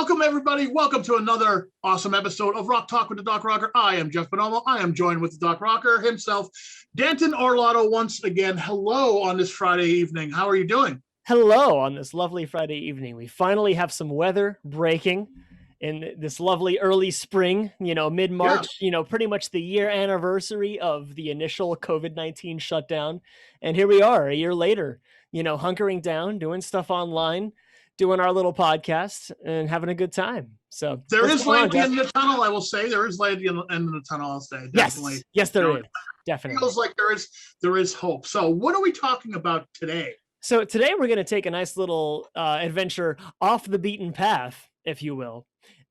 Welcome, everybody. Welcome to another awesome episode of Rock Talk with the DocRocker. I am Jeff Bonomo. I am joined with the DocRocker himself, Danton Orlotto, once again. Hello on this Friday evening. How are you doing? Hello on this lovely Friday evening. We finally have some weather breaking in this lovely early spring, mid-March, pretty much the year anniversary of the initial COVID-19 shutdown. And here we are a year later, hunkering down, doing stuff online, doing our little podcast and having a good time. So there is light in the tunnel, I will say. There is light in the tunnel, I'll say. Definitely. Yes, there is. Definitely. It feels like there is hope. So what are we talking about today? So today we're going to take a nice little adventure off the beaten path, if you will.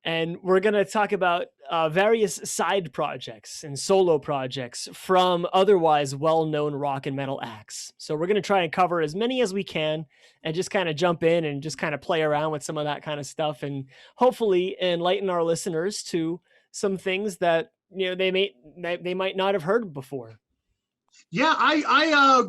And we're going to talk about various side projects and solo projects from otherwise well-known rock and metal acts. So we're going to try and cover as many as we can and just kind of jump in and just kind of play around with some of that kind of stuff and hopefully enlighten our listeners to some things that they might not have heard before. Yeah, I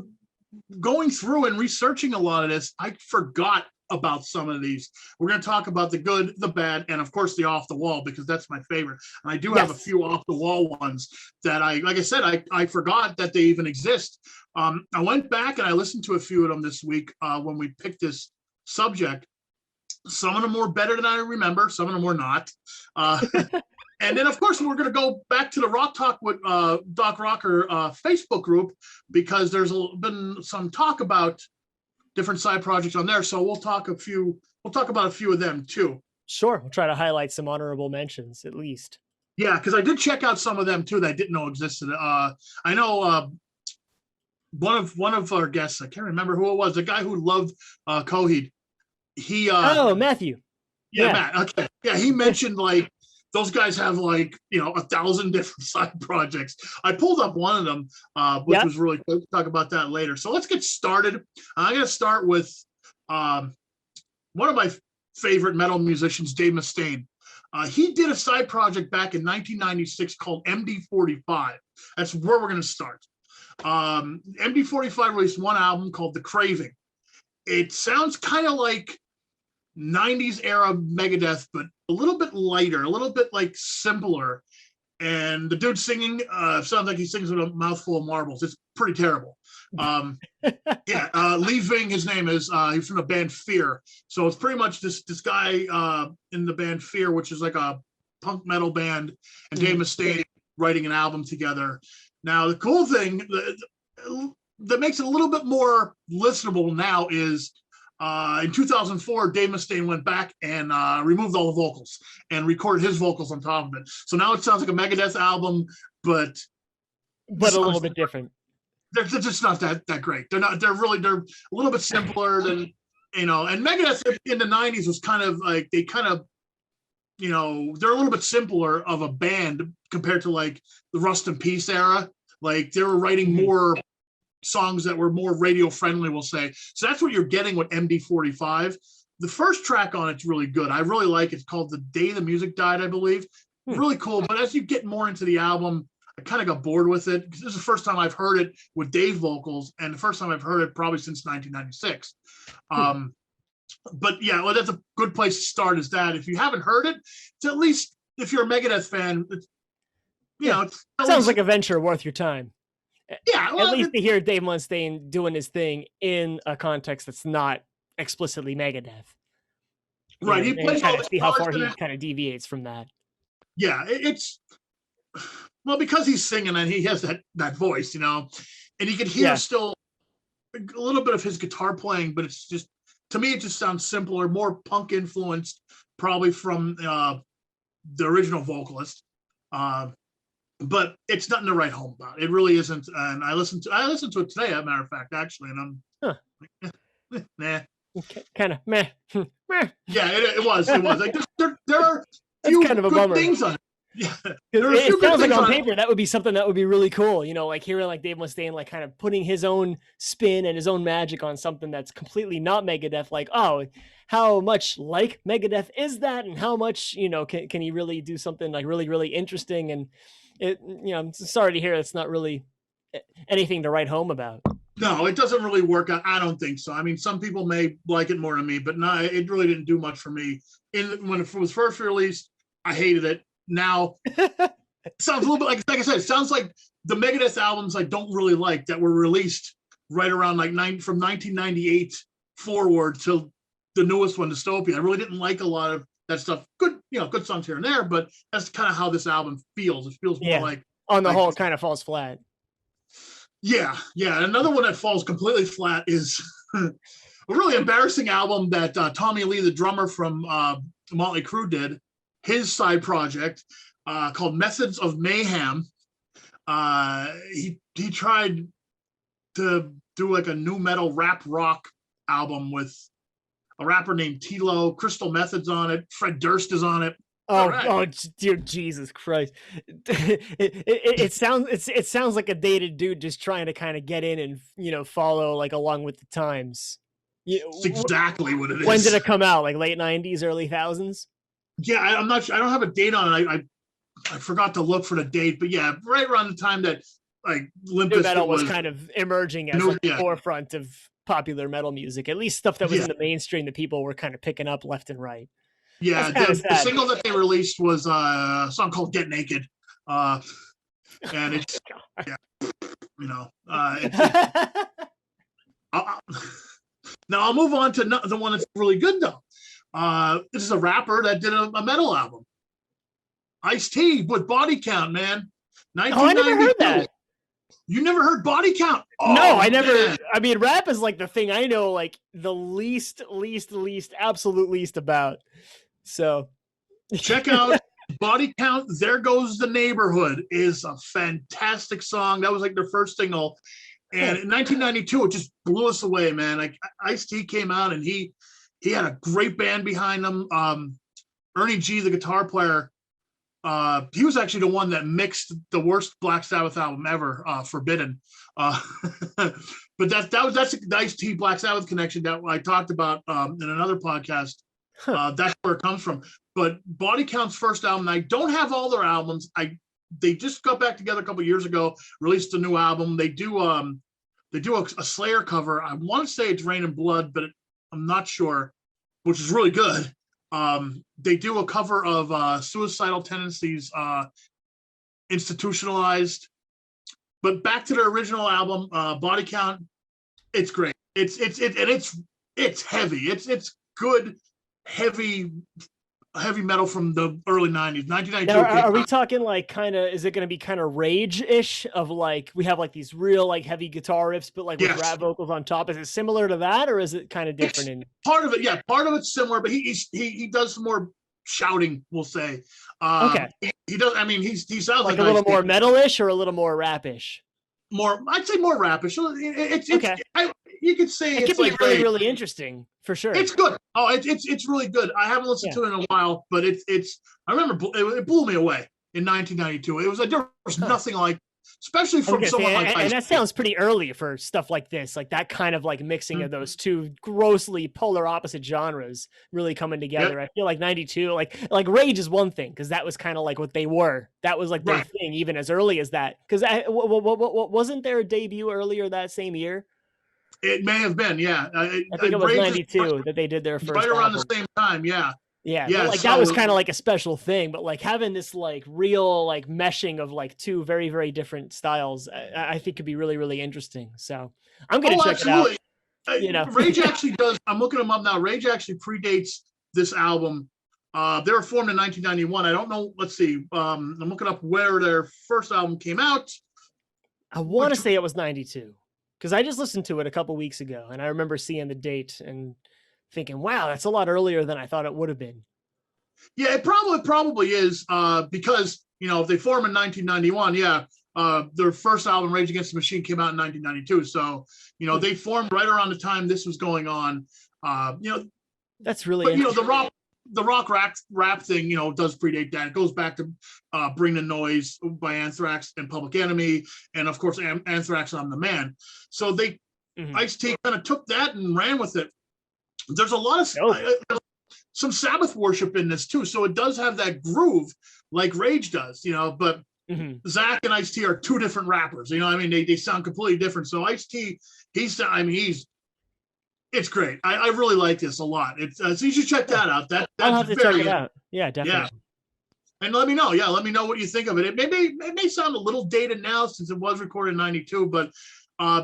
going through and researching a lot of this, I forgot about some of these. We're going to talk about the good, the bad, and of course the off the wall, because that's my favorite. And I do have a few off the wall ones that I forgot that they even exist. I went back and I listened to a few of them this week when we picked this subject. Some of them were better than I remember. Some of them were not. And then, of course, we're going to go back to the Rock Talk with DocRocker Facebook group, because there's been some talk about different side projects on there. So we'll talk about a few of them too. Sure. We'll try to highlight some honorable mentions at least. Yeah, because I did check out some of them too that I didn't know existed. I know one of our guests, I can't remember who it was, the guy who loved Coheed. Matthew. Yeah, Matt. Okay. Yeah, he mentioned those guys have 1,000 different side projects. I pulled up one of them, which was really cool. We'll talk about that later. So let's get started. I'm going to start with one of my favorite metal musicians, Dave Mustaine. He did a side project back in 1996 called MD45. That's where we're going to start. MD45 released one album called The Craving. It sounds kind of like 90s era Megadeth, but a little bit lighter, a little bit simpler. And the dude singing sounds like he sings with a mouthful of marbles. It's pretty terrible. Lee Ving, his name is, he's from the band Fear. So it's pretty much this guy in the band Fear, which is like a punk metal band, and Dave Mustaine writing an album together. Now, the cool thing that makes it a little bit more listenable now is in 2004, Dave Mustaine went back and removed all the vocals and recorded his vocals on top of it. So now it sounds like a Megadeth album, but a little bit different. They're just not that great. They're a little bit simpler than, and Megadeth in the 90s was kind of like, they're a little bit simpler of a band compared to the Rust in Peace era. They were writing more songs that were more radio friendly, we'll say. So that's what you're getting with MD45. The first track on it's really good. I really like it. It's called The Day the Music Died, I believe. Really cool. But as you get more into the album, I kind of got bored with it, because this is the first time I've heard it with Dave vocals, and the first time I've heard it probably since 1996. But yeah, that's a good place to start, is that if you haven't heard it, it's at least, if you're a Megadeth fan, it sounds like a venture worth your time. Yeah, at least to hear Dave Mustaine doing his thing in a context that's not explicitly Megadeth. Right, he plays kind of see how far he kind of deviates from that. Yeah, it's because he's singing and he has that voice, and you can hear still a little bit of his guitar playing, but it's just, to me, it just sounds simpler, more punk influenced, probably from the original vocalist. But it's nothing to write home about. It really isn't. And I listened to it today, as a matter of fact, actually, and I'm nah. Kind of meh. Meh. Yeah, it was. There are few kind of a good bummer. things on it. Yeah, it sounds like on paper that would be something that would be really cool. Hearing Dave Mustaine kind of putting his own spin and his own magic on something that's completely not Megadeth. How much like Megadeth is that, and how much can he really do something really, really interesting? And I'm sorry to hear it's not really anything to write home about. No, it doesn't really work out. I don't think so. I mean, some people may like it more than me, but no, it really didn't do much for me. When it was first released, I hated it. Now, it sounds a little bit like I said, it sounds like the Megadeth albums I don't really like that were released right around like from 1998 forward to the newest one, Dystopia. I really didn't like a lot of that stuff. Good, good songs here and there, but that's kind of how this album feels. It feels more like on the whole, it kind of falls flat. Yeah. Another one that falls completely flat is a really embarrassing album that Tommy Lee, the drummer from Motley Crue, did. His side project called Methods of Mayhem. He tried to do like a new metal rap rock album with a rapper named Tilo. Crystal Method's on it. Fred Durst is on it. Oh, dear Jesus Christ! It sounds like a dated dude just trying to kind of get in and follow like along with the times. That's exactly what it is. When did it come out? Like late 90s, early thousands? Yeah, I'm not sure. I don't have a date on it. I forgot to look for the date, but yeah, right around the time that like Limp Bizkit metal was kind of emerging as the forefront of popular metal music, at least stuff that was in the mainstream that people were kind of picking up left and right. Yeah, the single that they released was a song called "Get Naked," and it's now I'll move on to the one that's really good though. This is a rapper that did a metal album, Ice-T with Body Count, man. I never heard that. You never heard Body Count? Oh, no, I never. Man. I mean, rap is like the thing I know like the absolute least about. So check out Body Count. There Goes the Neighborhood is a fantastic song. That was like their first single. And in 1992, it just blew us away, man. Like Ice-T came out and he had a great band behind him. Ernie G, the guitar player, he was actually the one that mixed the worst Black Sabbath album ever, Forbidden. But that's the Ice-T Black Sabbath connection that I talked about in another podcast. That's where it comes from. But Body Count's first album, I don't have all their albums. They just got back together a couple of years ago, released a new album. They do a Slayer cover. I want to say it's Rain and Blood, but I'm not sure, which is really good. They do a cover of Suicidal Tendencies, Institutionalized. But back to their original album, Body Count, it's great. It's heavy. It's good, heavy metal from the early 90s. 1992. Now, are we talking like kind of, is it going to be kind of Rage-ish of like, we have like these real like heavy guitar riffs, but like with rap vocals on top? Is it similar to that, or is it kind of different? Part of it, yeah. Part of it's similar, but he does some more shouting, we'll say. Okay. He does, I mean, he sounds like a little more metal-ish or a little more rap-ish? I'd say more rap-ish. It's okay. You could say it could be like really interesting for sure. It's good. Oh, it's really good. I haven't listened to it in a while, but it's. I remember it blew me away in 1992. It was there was nothing like, especially from someone like. And that sounds pretty early for stuff like this, like that kind of like mixing of those two grossly polar opposite genres really coming together. I feel like 92, like Rage is one thing because that was kind of like what they were. That was like their thing even as early as that. Because wasn't there a debut earlier that same year? It may have been, yeah. I think it was 92 that they did their first right around album. the same time, yeah. Yeah, like that was kind of like a special thing, but like having this like real like meshing of like two very, very different styles, I think could be really, really interesting. So I'm going to check it out. Rage actually does. I'm looking them up now. Rage actually predates this album. They were formed in 1991. I don't know. Let's see. I'm looking up where their first album came out. I want to say it was 92. Because I just listened to it a couple weeks ago, and I remember seeing the date and thinking, "Wow, that's a lot earlier than I thought it would have been." Yeah, it probably is because if they formed in 1991, their first album, Rage Against the Machine, came out in 1992. So they formed right around the time this was going on. That's really. But the rock rap thing, does predate that. It goes back to Bring the Noise by Anthrax and Public Enemy, and of course Anthrax, I'm the Man. So they Ice-T kind of took that and ran with it. There's a lot of some Sabbath worship in this too, so it does have that groove like Rage does, but Zach and Ice-T are two different rappers. You know, I mean, they sound completely different. So Ice-T, it's great. I really like this a lot. It's so you should check that out. That's I'll have to very check it out. Yeah, definitely. Yeah. And let me know. Yeah, let me know what you think of it. It may sound a little dated now since it was recorded in '92, but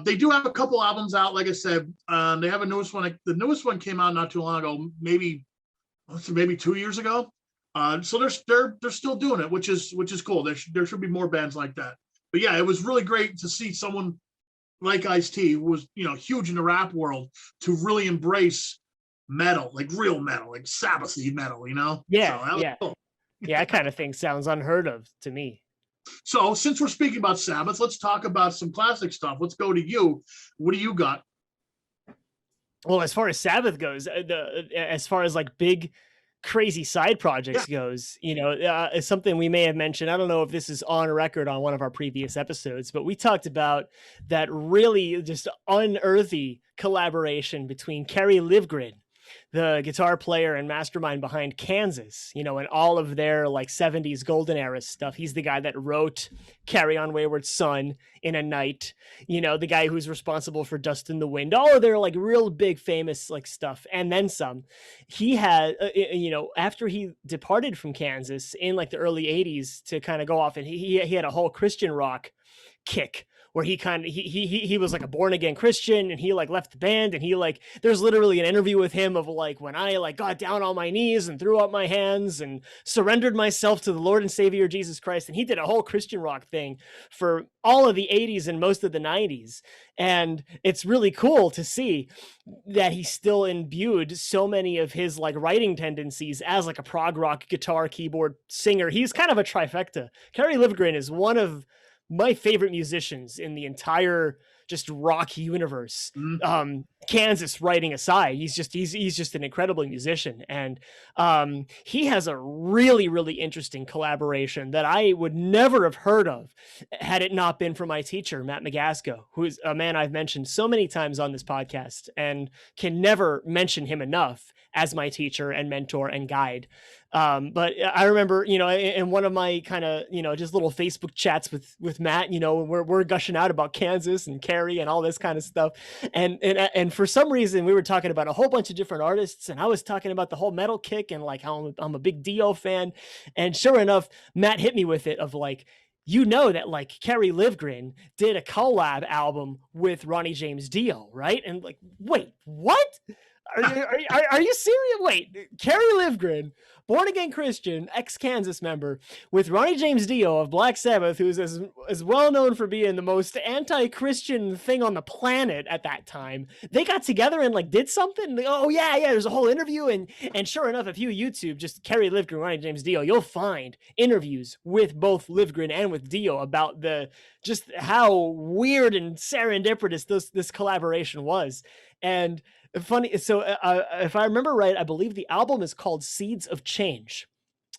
they do have a couple albums out. Like I said, they have a newest one. The newest one came out not too long ago, maybe 2 years ago. So they're still doing it, which is cool. There should be more bands like that. But yeah, it was really great to see someone like Ice-T, who was huge in the rap world, to really embrace metal, like real metal, like Sabbathy metal. Yeah, so yeah. Cool. Yeah, that kind of thing sounds unheard of to me. So since we're speaking about Sabbath, let's talk about some classic stuff. Let's go to you. What do you got? Well, as far as Sabbath goes, as far as like big, crazy side projects goes, it's something we may have mentioned. I don't know if this is on record on one of our previous episodes, but we talked about that really just unearthly collaboration between Kerry Livgren, the guitar player and mastermind behind Kansas, and all of their like 70s golden era stuff. He's the guy that wrote Carry On Wayward Son, In a Night, the guy who's responsible for Dust in the Wind, all of their like real big famous like stuff. And then some. He had, after he departed from Kansas in like the early 80s to kind of go off, and he had a whole Christian rock kick where he was like a born again Christian, and he like left the band, and he like, there's literally an interview with him of like, when I like got down on my knees and threw up my hands and surrendered myself to the Lord and Savior Jesus Christ. And he did a whole Christian rock thing for all of the 80s and most of the 90s. And it's really cool to see that he still imbued so many of his like writing tendencies as like a prog rock guitar, keyboard, singer. He's kind of a trifecta. Kerry Livgren is one of my favorite musicians in the entire just rock universe. Kansas writing aside, he's just an incredible musician. And he has a really, really interesting collaboration that I would never have heard of had it not been for my teacher, Matt McGasco, who is a man I've mentioned so many times on this podcast and can never mention him enough as my teacher and mentor and guide. But I remember, in one of my kind of, just little Facebook chats with Matt, we're gushing out about Kansas and Carrie and all this kind of stuff. And for some reason we were talking about a whole bunch of different artists, and I was talking about the whole metal kick and like how I'm a big Dio fan. And sure enough, Matt hit me with it of like, that like Kerry Livgren did a collab album with Ronnie James Dio, right? And like, wait, what? Are you serious? Wait, Kerry Livgren, born again Christian, ex-Kansas member, with Ronnie James Dio of Black Sabbath, who's as well known for being the most anti-Christian thing on the planet at that time. They got together and like did something. Oh yeah, there's a whole interview, and sure enough, if you YouTube just Kerry Livgren, Ronnie James Dio, you'll find interviews with both Livgren and with Dio about just how weird and serendipitous this collaboration was. And funny, so if I remember right, I believe the album is called Seeds of Change.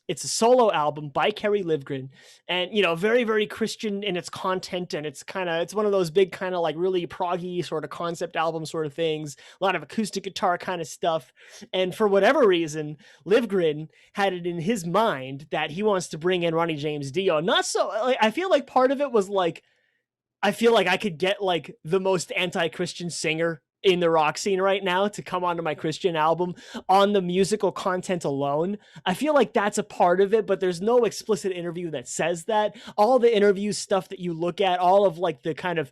It's a solo album by Kerry Livgren, and very, very Christian in its content, and it's one of those big kind of like really proggy sort of concept album sort of things, a lot of acoustic guitar kind of stuff. And for whatever reason, Livgren had it in his mind that he wants to bring in Ronnie James Dio. Not so, like, I feel like part of it was like, I feel like I could get like the most anti-Christian singer in the rock scene right now to come onto my Christian album on the musical content alone. I feel like that's a part of it, but there's no explicit interview that says that. All the interview stuff that you look at, all of like the kind of,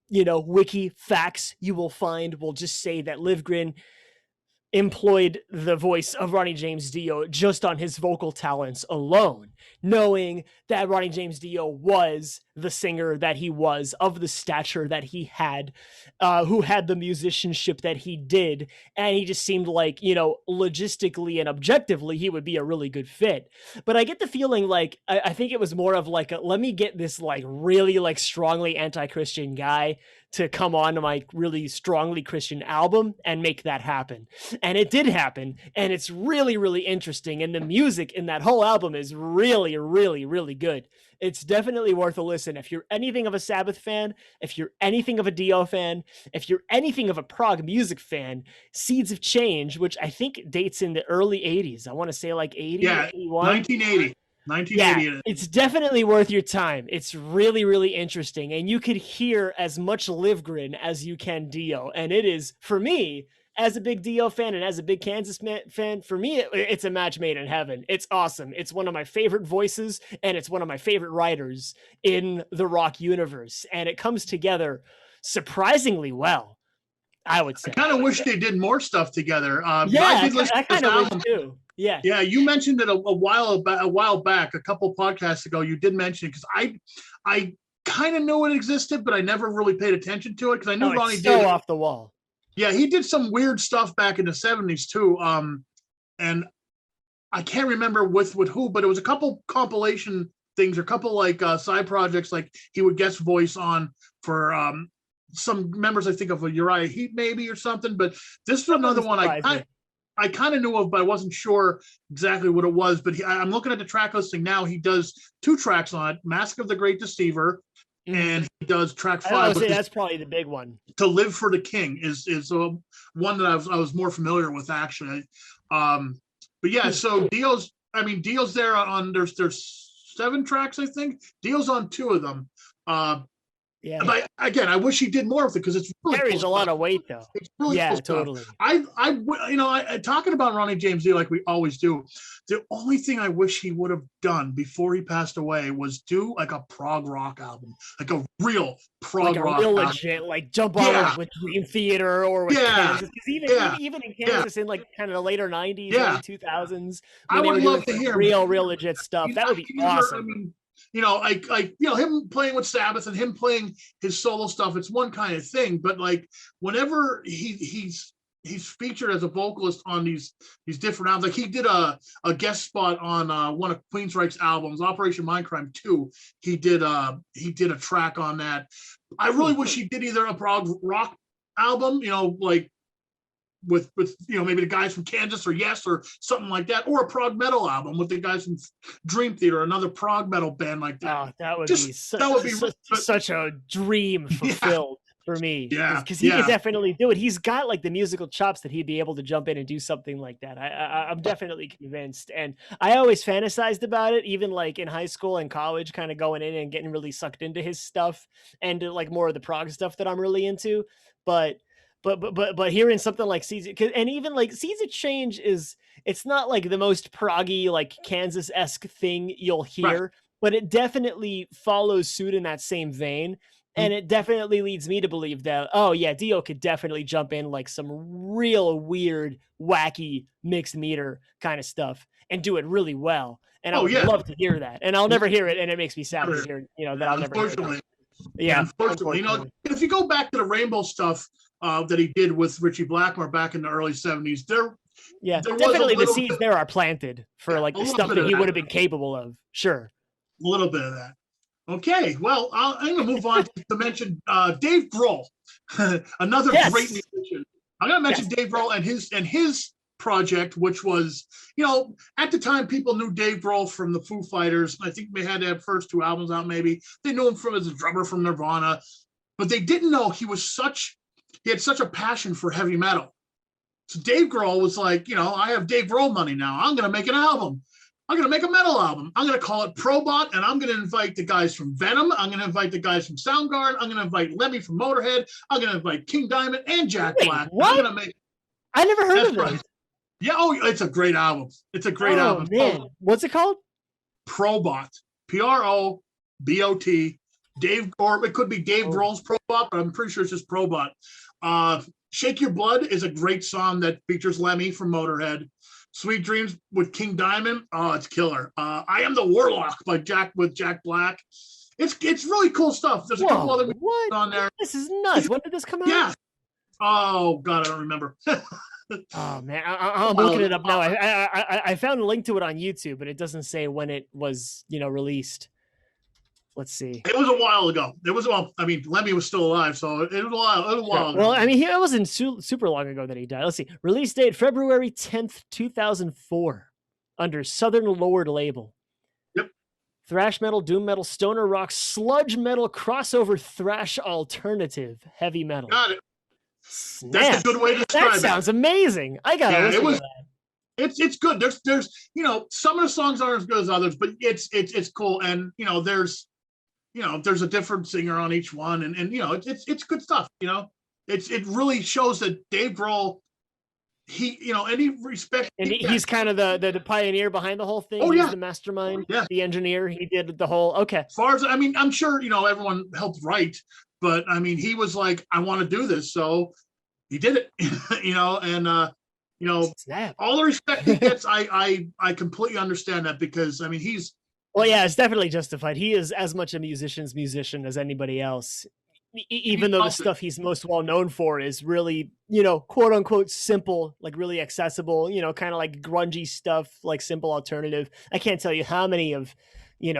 wiki facts you will find will just say that Livgren employed the voice of Ronnie James Dio just on his vocal talents alone, knowing that Ronnie James Dio was the singer that he was, of the stature that he had, who had the musicianship that he did. And he just seemed like, logistically and objectively, he would be a really good fit. But I get the feeling like, I think it was more of like, let me get this like really like strongly anti-Christian guy to come on to my really strongly Christian album and make that happen. And it did happen. And it's really, really interesting. And the music in that whole album is really, really, really good. It's definitely worth a listen. If you're anything of a Sabbath fan, if you're anything of a Dio fan, if you're anything of a prog music fan, Seeds of Change, which I think dates in the early 80s. I want to say like 80, yeah, 81. 1980. 1988. It's definitely worth your time. It's really, really interesting. And you could hear as much Livgren as you can Dio. And it is, for me, as a big Dio fan and as a big Kansas fan, for me, it's a match made in heaven. It's awesome. It's one of my favorite voices, and it's one of my favorite writers in the rock universe. And it comes together surprisingly well, I would say. I kind of wish they did more stuff together. I kind of wish too. Yeah. Yeah, you mentioned it a while back, a couple podcasts ago. You did mention it because I kind of knew it existed, but I never really paid attention to it because I knew Ronnie did. So off the wall. Yeah, he did some weird stuff back in the 70s too. And I can't remember with who, but it was a couple compilation things, or a couple like side projects, like he would guest voice on for some members, I think of Uriah Heep maybe or something. But this was another one I kind of knew of, but I wasn't sure exactly what it was. But I'm looking at the track listing now. He does 2 tracks on it: Mask of the Great Deceiver, and he does track 5. I would say that's probably the big one. To Live for the King is one that I was more familiar with, actually. But yeah, so Dio's there on there's 7 tracks, I think. Dio's on 2 of them. Yeah. But again, I wish he did more of it because it's really carries a lot of weight, though. It's really cool totally. I talking about Ronnie James Dio like we always do. The only thing I wish he would have done before he passed away was do like a prog rock album, like a real prog rock, real legit, like jump on with Dream Theater or with Kansas. Because even in Kansas in like kind of the later '90s, early 2000s, I would love to hear real legit stuff. That would be awesome. Him playing with Sabbath and him playing his solo stuff, it's one kind of thing. But like whenever he's featured as a vocalist on these different albums, like he did a guest spot on one of Queensryche's albums, Operation Mindcrime 2. He did a track on that. I really wish he did either a prog rock album, like with maybe the guys from Kansas or Yes or something like that, or a prog metal album with the guys from Dream Theater, another prog metal band like that. Oh, that would be such a dream fulfilled for me. Yeah, because he could definitely do it. He's got like the musical chops that he'd be able to jump in and do something like that. I'm definitely convinced, and I always fantasized about it, even like in high school and college, kind of going in and getting really sucked into his stuff and like more of the prog stuff that I'm really into, but hearing something like Seeds, and even like Seeds of Change it's not like the most proggy, like Kansas-esque thing you'll hear, but it definitely follows suit in that same vein. And it definitely leads me to believe that, Dio could definitely jump in like some real weird, wacky mixed meter kind of stuff and do it really well. And I would love to hear that. And I'll never hear it, and it makes me sad to hear, that I'll never hear it. Unfortunately, if you go back to the Rainbow stuff that he did with Richie Blackmore back in the early 70s, there definitely the seeds there are planted for like the stuff that he would have been capable of. Sure. A little bit of that. Okay, well, I'm going to move on to mention Dave Grohl, another great musician. I'm going to mention Dave Grohl and his project, which was, at the time people knew Dave Grohl from the Foo Fighters. I think they had their first 2 albums out. Maybe they knew him as a drummer from Nirvana, but they didn't know he had such a passion for heavy metal. So Dave Grohl was like, I have Dave Grohl money now. I'm going to make an album. I'm going to make a metal album. I'm going to call it Probot, and I'm going to invite the guys from Venom. I'm going to invite the guys from Soundgarden. I'm going to invite Lemmy from Motorhead. I'm going to invite King Diamond and Jack Black. What? I never heard of it. Yeah, it's a great album. It's a great album. Man. What's it called? Probot. Probot. Or it could be Dave Grohl's Probot, but I'm pretty sure it's just Probot. Shake Your Blood is a great song that features Lemmy from Motorhead. Sweet Dreams with King Diamond. Oh, it's killer. I Am the Warlock by Jack Black. It's really cool stuff. There's a couple other on there. This is nuts. When did this come out? Yeah. Oh God, I don't remember. Oh man, I'm looking it up now. I found a link to it on YouTube, but it doesn't say when it was, released. Let's see. It was a while ago. Lemmy was still alive, so it was a while ago. Well, it wasn't super long ago that he died. Let's see. Release date, February 10th, 2004, under Southern Lord label. Yep. Thrash metal, doom metal, stoner rock, sludge metal, crossover thrash alternative, heavy metal. Got it. Snap. That's a good way to describe it. That sounds amazing. I got to listen to that. It's good. There's some of the songs aren't as good as others, but it's cool. And there's a different singer on each one, and it's good stuff. It really shows that Dave Grohl, any respect, and he's kind of the pioneer behind the whole thing. Oh, he's the mastermind, the engineer. He did the whole As far as I'm sure everyone helped write, but he was like, I want to do this, so he did it. Snap. All the respect he gets, I completely understand that, because he's it's definitely justified. He is as much a musician's musician as anybody else. Even though the stuff he's most well known for is really, quote unquote simple, like really accessible, kind of like grungy stuff, like simple alternative. I can't tell you how many of,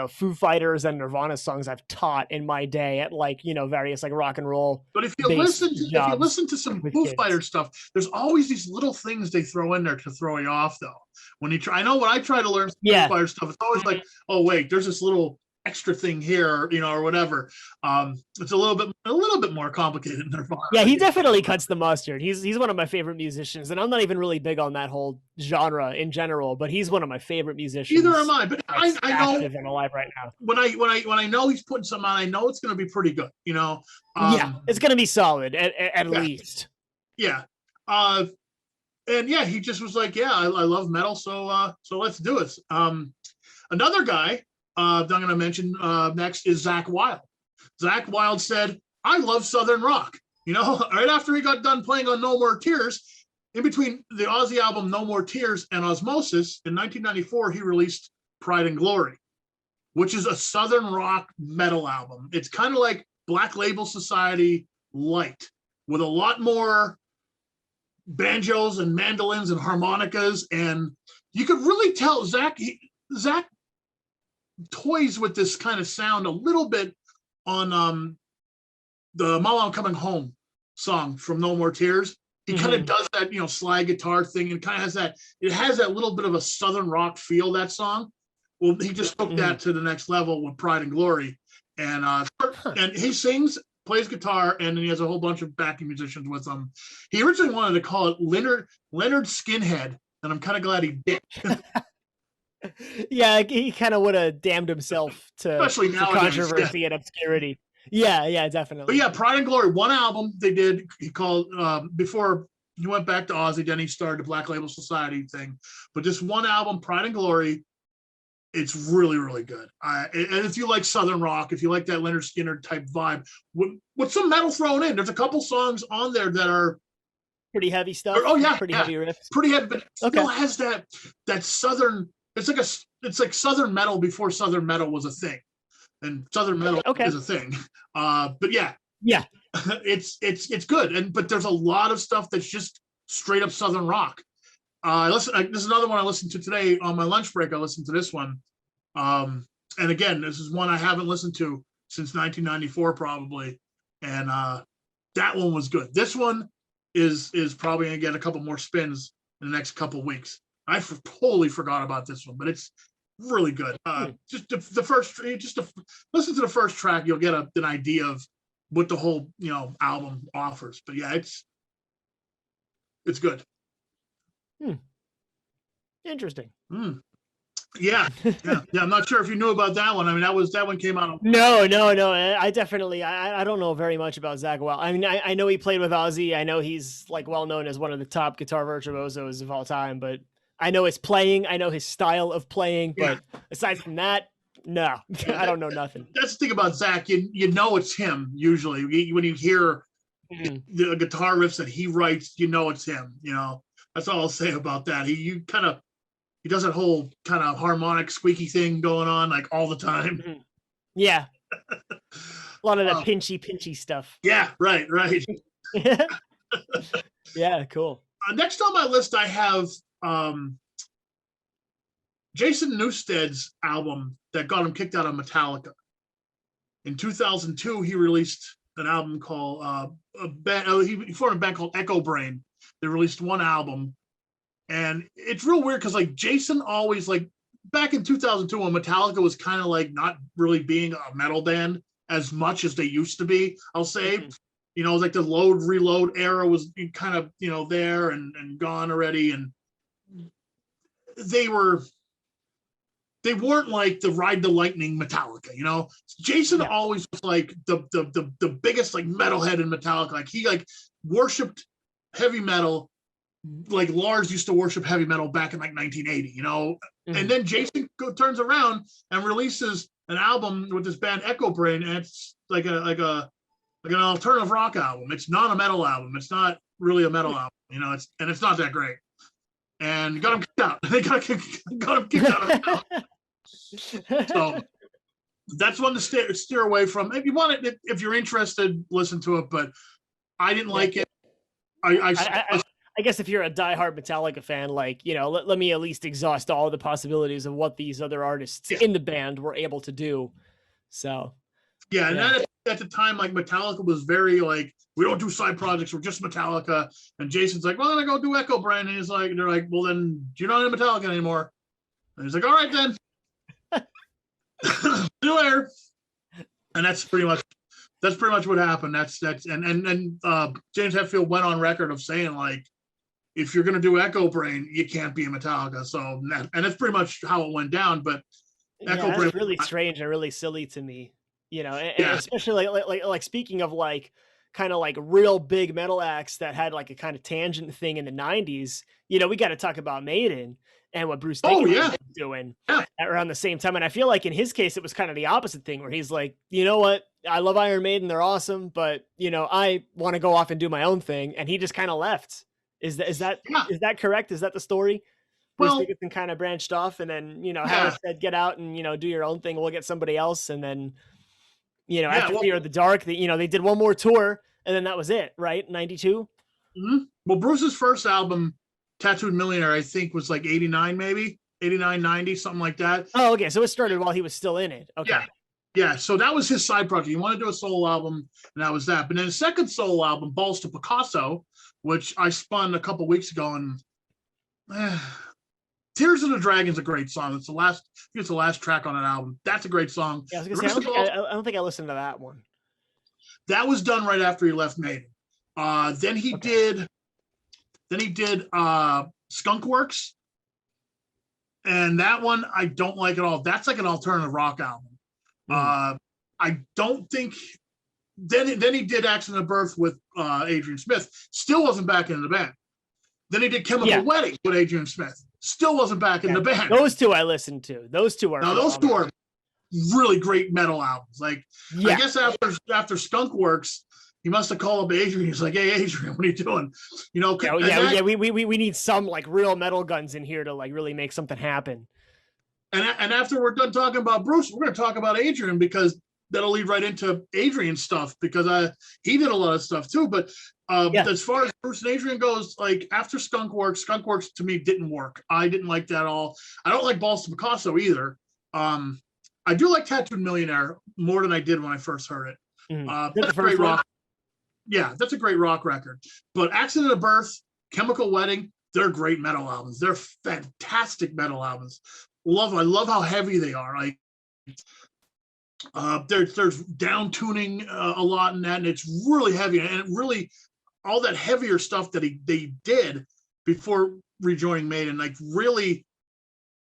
Foo Fighters and Nirvana songs I've taught in my day at various like rock and roll. But if you listen to some Foo Fighters stuff, there's always these little things they throw in there to throw you off, though. When you try, I know when I try to learn Foo Fighters stuff, it's always like, oh wait, there's this little extra thing here, or whatever. It's a little bit more complicated than Nirvana. Yeah, he definitely cuts the mustard. He's one of my favorite musicians, and I'm not even really big on that whole genre in general, but he's one of my favorite musicians. Either am I, but I know active and alive right now. When I know he's putting something on, I know it's going to be pretty good. It's going to be solid at least. Yeah. And he just was like, I love metal, so let's do it. Another guy I'm going to mention next is Zakk Wylde. Zakk Wylde said, I love Southern rock. Right after he got done playing on No More Tears, in between the Ozzy album No More Tears and Osmosis, in 1994, he released Pride and Glory, which is a Southern rock metal album. It's kind of like Black Label Society light, with a lot more banjos and mandolins and harmonicas. And you could really tell Zakk toys with this kind of sound a little bit on the Mama I'm Coming Home song from No More Tears. He kind of does that, slide guitar thing, and kind of has that little bit of a Southern rock feel, that song. Well, he just took that to the next level with Pride and Glory. And and he sings, plays guitar, and then he has a whole bunch of backing musicians with him. He originally wanted to call it Leonard Skinhead, and I'm kind of glad he did. Yeah, he kind of would have damned himself to controversy and obscurity. Yeah, definitely. But Pride and Glory, one album they did. He called before he went back to Ozzy, then he started the Black Label Society thing. But just one album, Pride and Glory, it's really, really good. And if you like Southern rock, if you like that Leonard Skinner type vibe, with some metal thrown in, there's a couple songs on there that are pretty heavy stuff. Pretty heavy riffs. Pretty heavy, but it still has that Southern. It's like Southern metal before Southern metal was a thing, and Southern metal is a thing. But it's good. But there's a lot of stuff that's just straight up Southern rock. This is another one I listened to today on my lunch break. I listened to this one, and again, this is one I haven't listened to since 1994 probably, and that one was good. This one is probably gonna get a couple more spins in the next couple weeks. I totally forgot about this one, but it's really good. Just listen to the first track, you'll get an idea of what the whole album offers. But it's good. Interesting. Yeah. I'm not sure if you knew about that one. That one came out. No. I definitely, I don't know very much about Zakk Wylde. I know he played with Ozzy. I know he's like well known as one of the top guitar virtuosos of all time, but I know his playing, I know his style of playing, but aside from that, no, I don't know nothing. That's the thing about Zakk. You know it's him usually. When you hear the guitar riffs that he writes, it's him. That's all I'll say about that. He does that whole kind of harmonic squeaky thing going on like all the time. Yeah. A lot of the pinchy stuff. Yeah, right. Yeah, cool. Next on my list, I have Jason Newsted's album that got him kicked out of Metallica. In 2002, he released an album called he formed a band called Echo Brain. They released one album, and it's real weird because like Jason always, like back in 2002 when Metallica was kind of like not really being a metal band as much as they used to be, I'll say. Like the load reload era was kind of there and gone already, and they weren't like the Ride the Lightning Metallica, you know. Jason always was like the biggest like metalhead in Metallica. Like he like worshipped heavy metal, like Lars used to worship heavy metal back in like 1980, you know. And then Jason turns around and releases an album with this band Echo Brain, and it's like an alternative rock album. It's not a metal album. It's not really a metal album, you know. It's not that great. And got him kicked out. They got him kicked out of the So that's one to steer away from. If you want it, if you're interested, listen to it. But I didn't like it. I guess if you're a diehard Metallica fan, like, you know, let me at least exhaust all the possibilities of what these other artists in the band were able to do. So and then at the time, like Metallica was very like, we don't do side projects, we're just Metallica. And Jason's like, well, then I go do Echo Brain. And he's like, they're like, well, then you're not in Metallica anymore. And he's like, all right then. See you later. And that's pretty much what happened. That's and James Hetfield went on record of saying, like, if you're gonna do Echo Brain, you can't be in Metallica. So and that's pretty much how it went down. But Echo Brain, really strange and really silly to me, you know. And especially like speaking of like kind of like real big metal acts that had like a kind of tangent thing in the 90s, you know, we got to talk about Maiden and what Bruce Dickinson was doing around the same time. And I feel like in his case, it was kind of the opposite thing where he's like, you know what? I love Iron Maiden. They're awesome. But, you know, I want to go off and do my own thing. And he just kind of left. Is that correct? Is that the story? Bruce Dickinson kind of branched off, and then, you know, Harris said, get out and, you know, do your own thing. We'll get somebody else. And then, you know, after Fear of the Dark, you know, they did one more tour and then that was it, right? 92. Mm-hmm. Well, Bruce's first album, Tattooed Millionaire, I think was like 89, maybe 89, 90, something like that. Oh, okay. So it started while he was still in it. Okay. Yeah. So that was his side project. He wanted to do a solo album, and that was that. But then his second solo album, Balls to Picasso, which I spun a couple weeks ago, and Tears of the Dragon's a great song. It's the last track on an album. That's a great song. Yeah, I was gonna say, I don't think I listened to that one. That was done right after he left Maiden. Then he did Skunk Works, and that one I don't like at all. That's like an alternative rock album. I don't think. Then he did Accident of Birth with Adrian Smith. Still wasn't back in the band. Then he did Chemical Wedding with Adrian Smith. Still wasn't back in the band. Those two I listened to. Those two are really great metal albums. Like, I guess after Skunk Works, he must have called up Adrian. He's like, "Hey, Adrian, what are you doing?" You know? We need some like real metal guns in here to like really make something happen. And after we're done talking about Bruce, we're going to talk about Adrian, because that'll lead right into Adrian's stuff, because he did a lot of stuff too. But as far as Bruce and Adrian goes, like after Skunk Works to me didn't work. I didn't like that at all. I don't like Balls to Picasso either. I do like Tattooed Millionaire more than I did when I first heard it. That's a great rock. Yeah, that's a great rock record. But Accident of Birth, Chemical Wedding, they're great metal albums. They're fantastic metal albums. I love how heavy they are. Like there's down tuning a lot in that, and it's really heavy. And it really, all that heavier stuff that they did before rejoining Maiden, like really,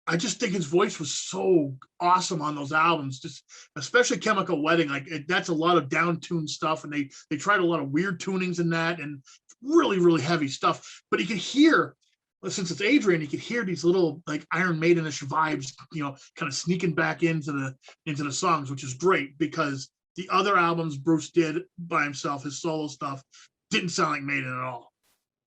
I just think his voice was so awesome on those albums, just especially Chemical Wedding. Like that's a lot of down tuned stuff, and they tried a lot of weird tunings in that, and really, really heavy stuff. But you could hear, since it's Adrian, you could hear these little like Iron Maidenish vibes, you know, kind of sneaking back into the songs, which is great, because the other albums Bruce did by himself, his solo stuff, didn't sound like Maiden at all.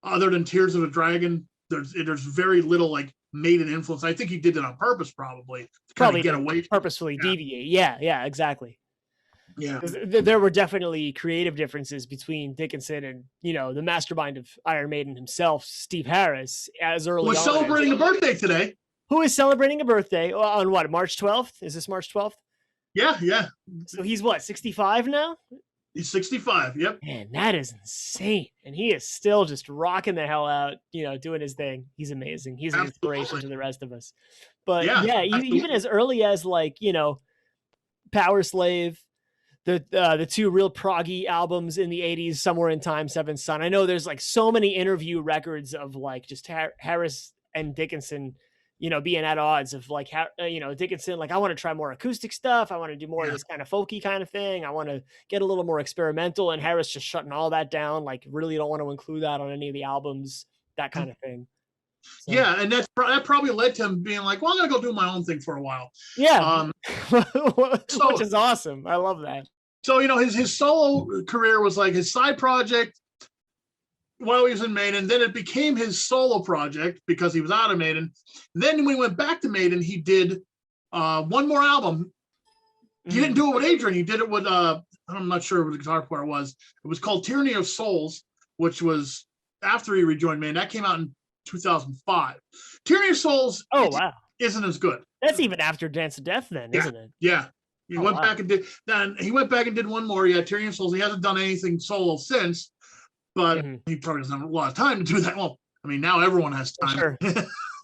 Other than Tears of a Dragon, there's very little like Maiden influence. I think he did it on purpose, probably to get away, purposefully deviate. Yeah, exactly. Yeah, there were definitely creative differences between Dickinson and, you know, the mastermind of Iron Maiden himself, Steve Harris, as early. Who's celebrating a birthday today? Who is celebrating a birthday on what, March 12th? Is this March 12th? Yeah. So he's what, 65 now? He's 65. Yep. Man, that is insane. And he is still just rocking the hell out, you know, doing his thing. He's amazing. He's an inspiration to the rest of us. But even as early as like, you know, Power Slave, the two real proggy albums in the 80s, Somewhere in Time, Seventh Son. I know there's like so many interview records of like just Harris and Dickinson being at odds of like, Dickinson, like, I want to try more acoustic stuff. I want to do more of this kind of folky kind of thing. I want to get a little more experimental, and Harris just shutting all that down. Like, really don't want to include that on any of the albums, that kind of thing. So. Yeah, and that probably led to him being like, well, I'm going to go do my own thing for a while. Yeah. Which is awesome. I love that. So, his solo career was like his side project while he was in Maiden. Then it became his solo project because he was out of Maiden. Then when he went back to Maiden, he did one more album. He didn't do it with Adrian. He did it with, I'm not sure what the guitar player was. It was called Tyranny of Souls, which was after he rejoined Maiden. That came out in 2005. Tyranny of Souls isn't as good. That's even after Dance to Death then, isn't it? Yeah. He went back and did one more. Yeah, Tyranny of Souls. He hasn't done anything solo since, but he probably doesn't have a lot of time to do that. Well, I mean, now everyone has time. Sure.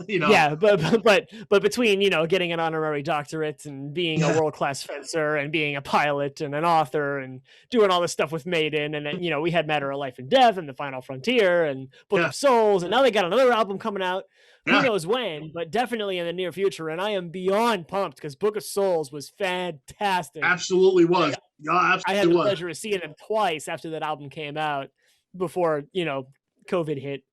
Yeah, but between getting an honorary doctorate and being a world-class fencer and being a pilot and an author and doing all this stuff with Maiden, and then we had Matter of Life and Death and The Final Frontier and Book of Souls, and now they got another album coming out. Who knows when, but definitely in the near future. And I am beyond pumped because Book of Souls was fantastic. Absolutely was. I had the pleasure of seeing them twice after that album came out before COVID hit.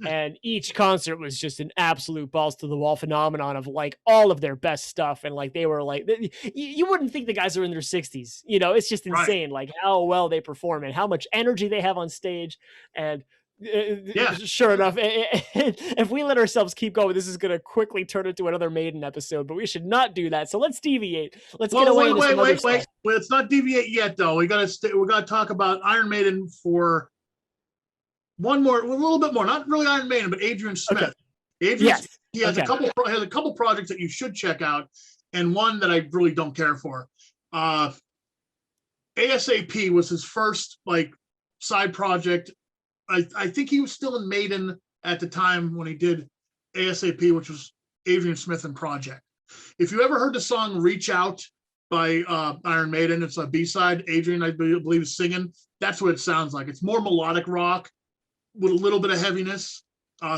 And each concert was just an absolute balls to the wall phenomenon of like all of their best stuff. And like, they were like, you wouldn't think the guys are in their 60s. It's just insane, like how well they perform and how much energy they have on stage. And sure enough, if we let ourselves keep going, this is going to quickly turn into another Maiden episode, but we should not do that. So let's deviate. Let's get away. Wait. Well, let's not deviate yet, though. We got to talk about Iron Maiden for a little bit more. Not really Iron Maiden, but Adrian Smith. Okay. He has a couple projects that you should check out, and one that I really don't care for. ASAP was his first side project. I think he was still in Maiden at the time when he did ASAP, which was Adrian Smith and Project. If you ever heard the song Reach Out by Iron Maiden, it's a B-side. Adrian, I believe, is singing. That's what it sounds like. It's more melodic rock with a little bit of heaviness.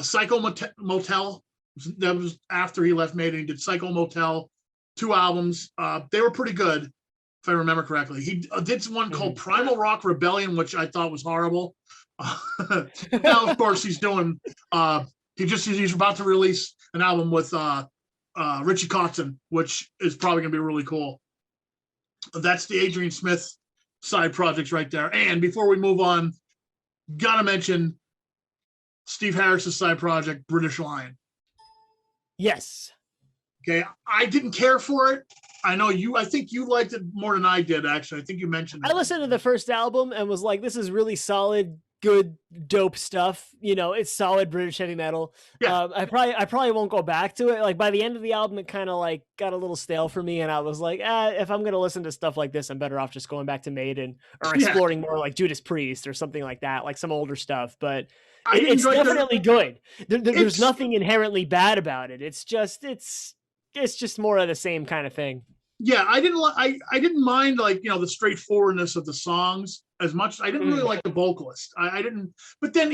Psycho Motel, that was after he left Maiden. He did Psycho Motel, 2 albums. They were pretty good, if I remember correctly. He did one called Primal Rock Rebellion, which I thought was horrible. Now, of course, he's doing. He's about to release an album with Richie Kotzen, which is probably going to be really cool. That's the Adrian Smith side projects right there. And before we move on, gotta mention Steve Harris's side project, British Lion. Yes. Okay, I didn't care for it. I know you. I think you liked it more than I did. Actually, I think you mentioned it. I listened to the first album and was like, "This is really solid, good, dope stuff." It's solid British heavy metal. Yeah. I probably won't go back to it. Like by the end of the album, it kind of like got a little stale for me, and I was like, if I'm gonna listen to stuff like this, I'm better off just going back to Maiden or exploring more like Judas Priest or something like that, like some older stuff. But it's definitely good. There's nothing inherently bad about it. It's just more of the same kind of thing. Yeah, I didn't mind the straightforwardness of the songs as much. I didn't really like the vocalist. I didn't, but then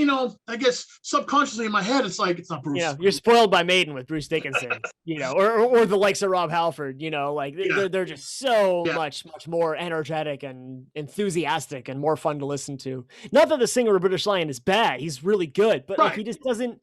I guess subconsciously in my head it's like, it's not Bruce. Yeah, you're spoiled by Maiden with Bruce Dickinson, or the likes of Rob Halford. They're just so much more energetic and enthusiastic and more fun to listen to. Not that the singer of British Lion is bad; he's really good, but he just doesn't.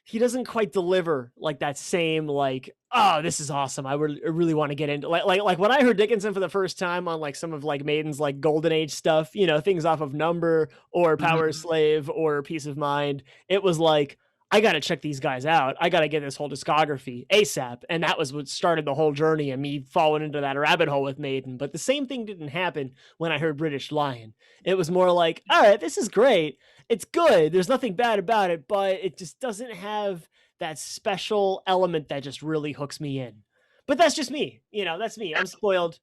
He doesn't quite deliver like that same oh, this is awesome. I really want to get into like when I heard Dickinson for the first time on like some of like Maiden's like Golden Age stuff, things off of Number or Power Slave or Peace of Mind. It was like, I got to check these guys out. I got to get this whole discography ASAP. And that was what started the whole journey and me falling into that rabbit hole with Maiden. But the same thing didn't happen when I heard British Lion. It was more like, all right, this is great. It's good. There's nothing bad about it, but it just doesn't have that special element that just really hooks me in. But that's just me. That's me. I'm spoiled.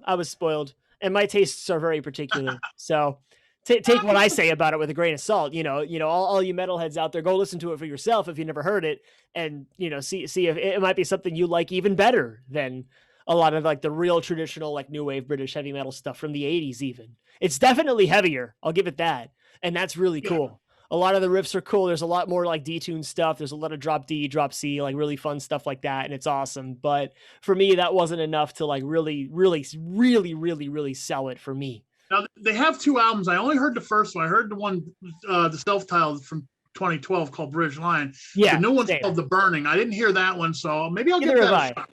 I was spoiled. And my tastes are very particular. So take what I say about it with a grain of salt. All you metalheads out there, go listen to it for yourself if you never heard it, and see if it might be something you like even better than a lot of like the real traditional like new wave British heavy metal stuff from the 80s. Even it's definitely heavier. I'll give it that, and that's really cool. A lot of the riffs are cool. There's a lot more like detuned stuff. There's a lot of drop D, drop C, like really fun stuff like that, and it's awesome. But for me, that wasn't enough to like really sell it for me. Now they have 2 albums. I only heard the first one. I heard the one, the self-titled from 2012 called Bridge Line. Yeah, the new one's called The Burning. I didn't hear that one, so maybe I'll give that a shot.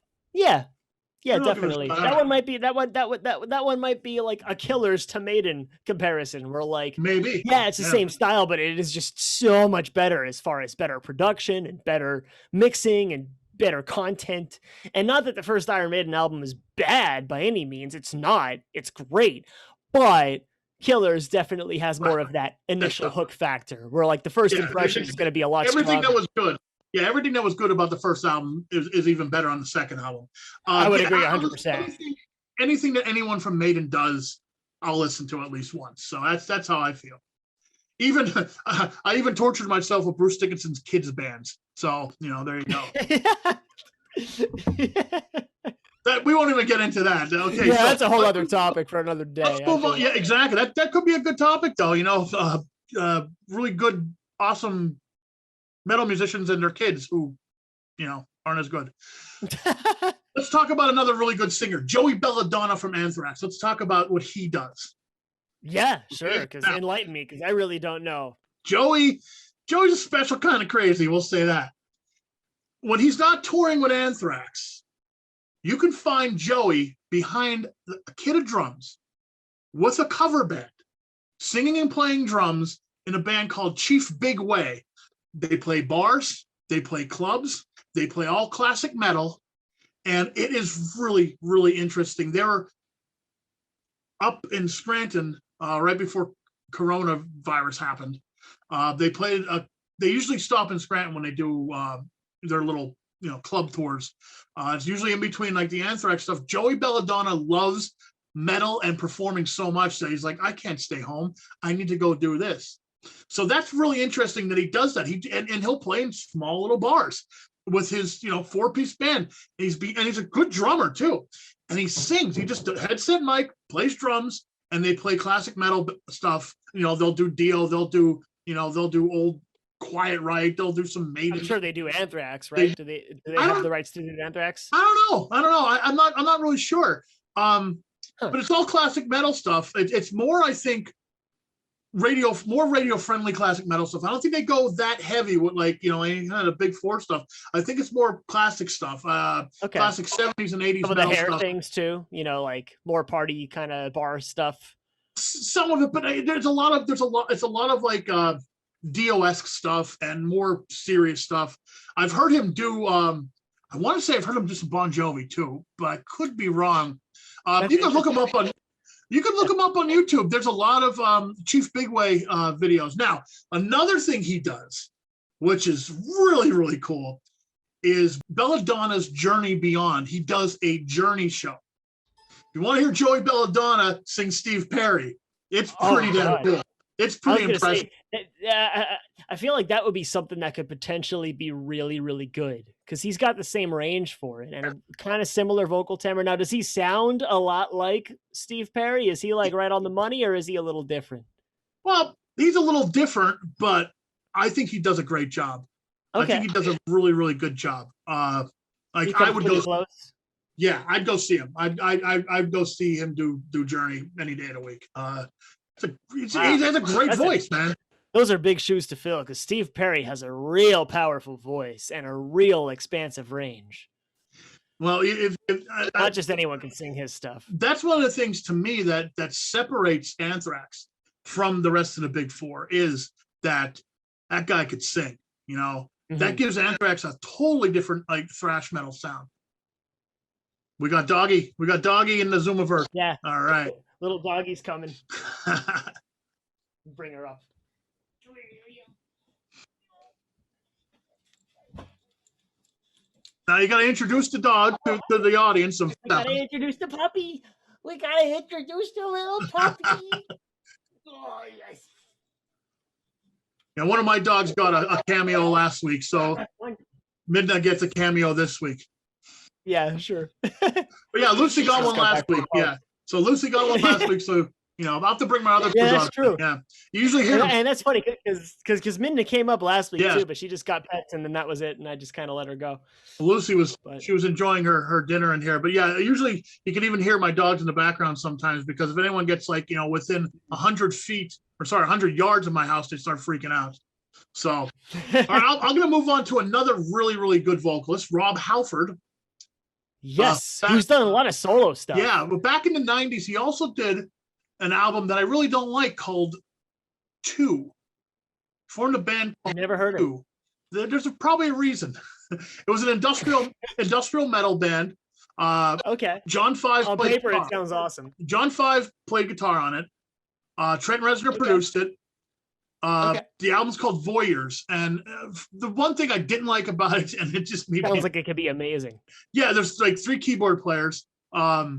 Yeah, definitely. That one might be that one might be like a Killers to Maiden comparison. Where like maybe it's the same style, but it is just so much better as far as better production and better mixing and better content. And not that the first Iron Maiden album is bad by any means. It's not. It's great, but Killers definitely has more of that initial hook factor, where like the first impression is going to be a lot. Everything that was good. Yeah, everything that was good about the first album is even better on the second album. I would agree 100%. Anything that anyone from Maiden does, I'll listen to at least once. So that's how I feel. Even I even tortured myself with Bruce Dickinson's kids bands. So there you go. That we won't even get into that. Okay, yeah, that's a whole other topic for another day. Let's move on. Yeah, exactly. That could be a good topic, though. Really good, awesome metal musicians and their kids who, aren't as good. Let's talk about another really good singer, Joey Belladonna from Anthrax. Let's talk about what he does. Yeah, sure. Because enlighten me, because I really don't know. Joey's a special kind of crazy. We'll say that. When he's not touring with Anthrax, you can find Joey behind a kit of drums with a cover band, singing and playing drums in a band called Chief Big Way. They play bars, they play clubs, they play all classic metal, and it is really, really interesting. They were up in Scranton right before coronavirus happened. They usually stop in Scranton when they do their little, club tours. It's usually in between like the Anthrax stuff. Joey Belladonna loves metal and performing so much that he's like, I can't stay home. I need to go do this. So that's really interesting that he does that. And he'll play in small little bars with his 4-piece band. He's a good drummer too, and he sings. He just headset mic, plays drums, and they play classic metal stuff. They'll do Dio, they'll do old Quiet Riot, they'll do some Maiden. I'm sure they do Anthrax, right? Do they have the rights to do Anthrax? I don't know. I'm not really sure. But it's all classic metal stuff. It's more, I think, radio friendly classic metal stuff. I don't think they go that heavy with any kind of big 4 stuff. I think it's more classic stuff. Classic 70s and 80s some of metal the hair stuff. Things too, like more party kind of bar stuff. Some of it, but it's a lot of like Dio-esque stuff and more serious stuff. I've heard him do I want to say I've heard him do some Bon Jovi too, but I could be wrong. You can look him up on YouTube. There's a lot of Chief Big Way videos. Now, another thing he does, which is really, really cool, is Belladonna's Journey Beyond. He does a Journey show. If you want to hear Joey Belladonna sing Steve Perry, it's pretty damn cool. It's pretty impressive. I feel like that would be something that could potentially be really, really good because he's got the same range for it and a kind of similar vocal timbre. Now, does he sound a lot like Steve Perry? Is he like right on the money or is he a little different? Well, he's a little different, but I think he does a great job. Okay. I think he does a really, really good job. I would go close. Yeah, I'd go see him. I'd go see him do Journey any day of the week. He has a great voice, man. Those are big shoes to fill because Steve Perry has a real powerful voice and a real expansive range. Well, not just anyone can sing his stuff. That's one of the things to me that separates Anthrax from the rest of the big 4 is that guy could sing. That gives Anthrax a totally different like thrash metal sound. We got Doggy in the Zoomiverse. Yeah. All right. Little doggy's coming. Bring her up. Now you got to introduce the dog to the audience. We got to introduce the puppy. We got to introduce the little puppy. Oh, yes. Yeah, one of my dogs got a cameo last week, so Midnight gets a cameo this week. Yeah, sure. But yeah, Lucy got one last week. Yeah. So Lucy got one last week, so I'll have to bring my other. Yeah, that's true. Yeah, you usually hear and that's funny because Minna came up last week Yeah. too, but she just got pets and then that was it, and I just kind of let her go. Lucy was enjoying her dinner in here, but yeah, usually you can even hear my dogs in the background sometimes, because if anyone gets within 100 feet, or sorry, 100 yards of my house, they start freaking out. So, all right, I'm going to move on to another really, really good vocalist, Rob Halford. Yes, who's done a lot of solo stuff. Yeah, but back in the 90s, he also did an album that I really don't like called Two. Formed a band called I never heard Two. There's probably a reason. It was an industrial metal band. Okay. John Five on played paper guitar. It sounds awesome. John Five played guitar on it. Trent Reznor produced it. The album's called Voyeurs, and the one thing I didn't like about it, and it just sounds like it could be amazing. Yeah, there's like 3 keyboard players, but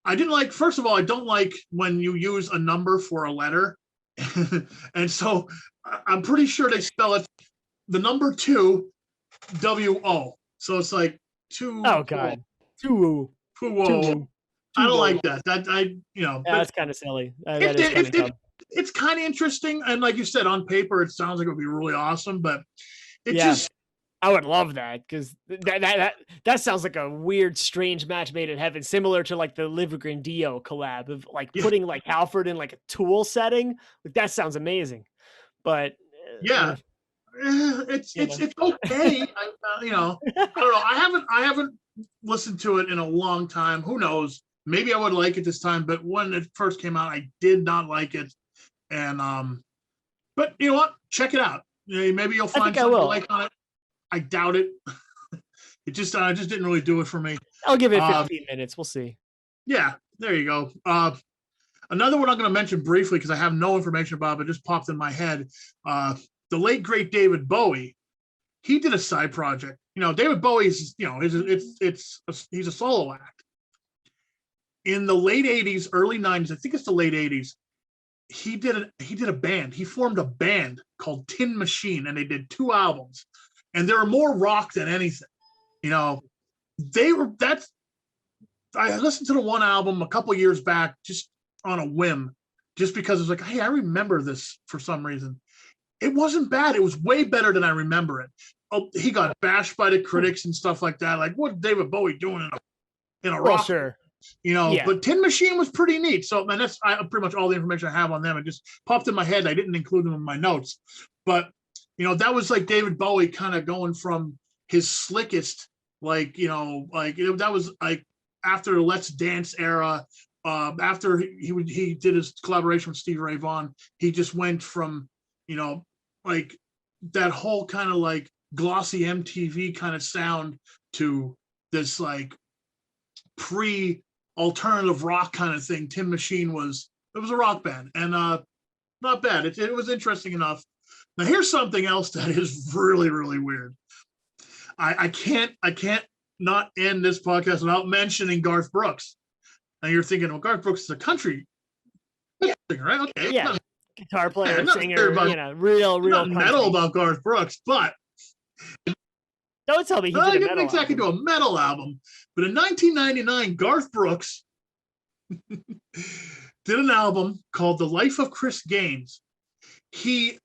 I didn't like. First of all, I don't like when you use a number for a letter, and so I'm pretty sure they spell it the number 2, W-O. So it's like 2. Oh God, 2. I don't like that. That's kind of silly. It's kind of interesting, and like you said, on paper, it sounds like it would be really awesome. But I would love that, because that sounds like a weird, strange match made in heaven, similar to like the Livgren Dio collab of putting like Halford in like a Tool setting. Like that sounds amazing. But it's okay. I don't know. I haven't listened to it in a long time. Who knows? Maybe I would like it this time, but when it first came out, I did not like it. And but you know what? Check it out. Maybe you'll find something to like on it. I doubt it. It just didn't really do it for me. I'll give it 15 minutes. We'll see. Yeah, there you go. Another one I'm going to mention briefly because I have no information about it. It just popped in my head. The late great David Bowie. He did a side project. David Bowie's he's a solo act. In the late 80s, early 90s, I think it's the late 80s, he did a band. He formed a band called Tin Machine, and they did 2 albums. And they were more rock than anything. I listened to the one album a couple years back just on a whim, just because it was like, hey, I remember this for some reason. It wasn't bad. It was way better than I remember it. Oh, he got bashed by the critics and stuff like that. Like, what David Bowie doing in a rock? Sure. But Tin Machine was pretty neat. So, man, that's pretty much all the information I have on them. It just popped in my head. I didn't include them in my notes, but that was like David Bowie kind of going from his slickest, that was like after the Let's Dance era. After he did his collaboration with Stevie Ray Vaughan, he just went from like that whole kind of like glossy MTV kind of sound to this like pre-alternative rock kind of thing. Tin Machine was a rock band, and not bad. It was interesting enough. Now here's something else that is really, really weird. I can't not end this podcast without mentioning Garth Brooks. Now you're thinking, well, Garth Brooks is a country singer, right? Okay. Yeah. Guitar player, singer, real country. Metal about Garth Brooks, but don't tell me he didn't exactly do a metal album. But in 1999, Garth Brooks did an album called The Life of Chris Gaines. He